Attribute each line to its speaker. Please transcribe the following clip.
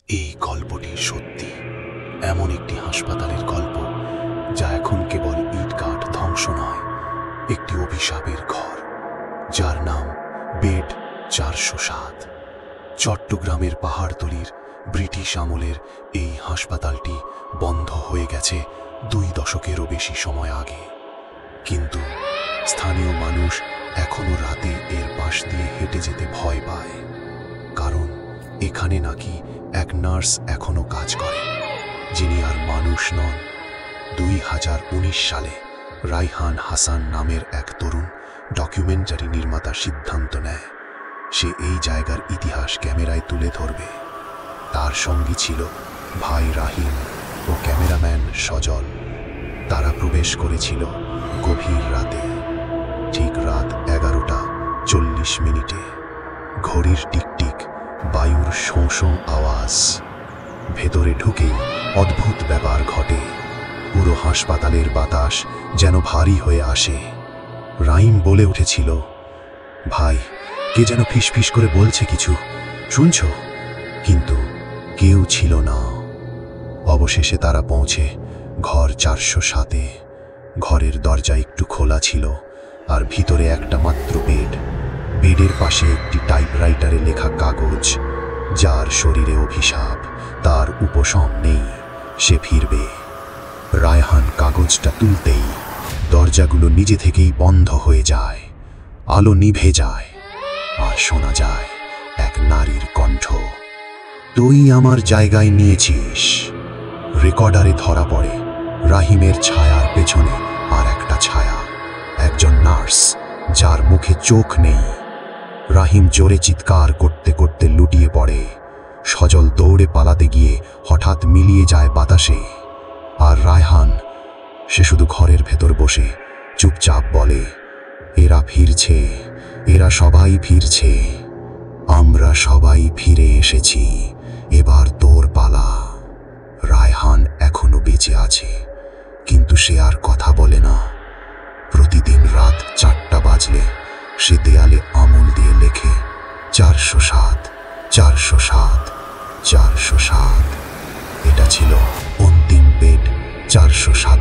Speaker 1: এই গল্পটি সত্যি এমন একটি হাসপাতালের গল্প, যা এখন কেবল ইটকাঠ ধ্বংস নয়, একটি অভিশাপের ঘর যার নাম বেড 407। চট্টগ্রামের পাহাড়তলির ব্রিটিশ আমলের এই হাসপাতালটি বন্ধ হয়ে গেছে 2 দশকেরও বেশি সময় আগে, কিন্তু স্থানীয় মানুষ এখনো রাতে এর পাশ দিয়ে হেঁটে যেতে ভয় পায়, কারণ এখানে নাকি এক নার্স এখনো কাজ করে, যিনি আর মানুষ নন। 2019 সালে রায়হান হাসান নামের এক তরুণ ডকুমেন্টারি নির্মাতা সিদ্ধান্ত নেয় সে এই জায়গার ইতিহাস ক্যামেরায় তুলে ধরবে। তার সঙ্গী ছিল ভাই রাহিম ও ক্যামেরাম্যান সজল। তারা প্রবেশ করেছিল গভীর রাতে, ঠিক রাত 11:40। ঘড়ির টিকটিক, বায়ুর শোঁ শোঁ আওয়াজ। ভেতরে ঢুকেই অদ্ভুত ব্যাপার ঘটে। পুরো হাসপাতালের বাতাস যেন ভারী হয়ে আসে। রাহিম বলে উঠেছিল, ভাই, কে যেন ফিসফিস করে বলছে কিছু, শুনছ? কিন্তু কেউ ছিল না। অবশেষে তারা পৌঁছে ঘর 407-এ। ঘরের দরজা একটু খোলা ছিল, আর ভিতরে একটা মাত্র বেড। বেডের পাশে একটি টাইপরাইটারে লেখা কাগজ, যার শরীরে অভিশাপ, তার উপশম নেই, সে ফিরবে। রায়হান কাগজটা তুলতেই দরজাগুলো নিজে থেকেই বন্ধ হয়ে যায়, আলো নিভে যায়, আর শোনা যায় এক নারীর কণ্ঠ, তুই আমার জায়গায় নিয়েছিস। রেকর্ডারে ধরা পড়ে রাহিমের ছায়ার পেছনে আর একটা ছায়া, একজন নার্স যার মুখে চোখ নেই। রাহিম জোরে চিৎকার করতে করতে লুটিয়ে পড়ে। সজল দৌড়ে পালাতে গিয়ে হঠাৎ মিলিয়ে যায় বাতাসে। আর রায়হান, সে শুধু ঘরের ভেতর বসে চুপচাপ বলে, এরা ফিরছে, এরা সবাই ফিরছে, আমরা সবাই ফিরে এসেছি, এবার তোর পালা। রায়হান এখনো বেঁচে আছে, কিন্তু সে আর কথা বলে না। প্রতিদিন রাত 4টা বাজলে সে দেয়ালে আঙুল দিয়ে লেখে, 407, 407, 407। এটা ছিল অন্তিম বেড 407।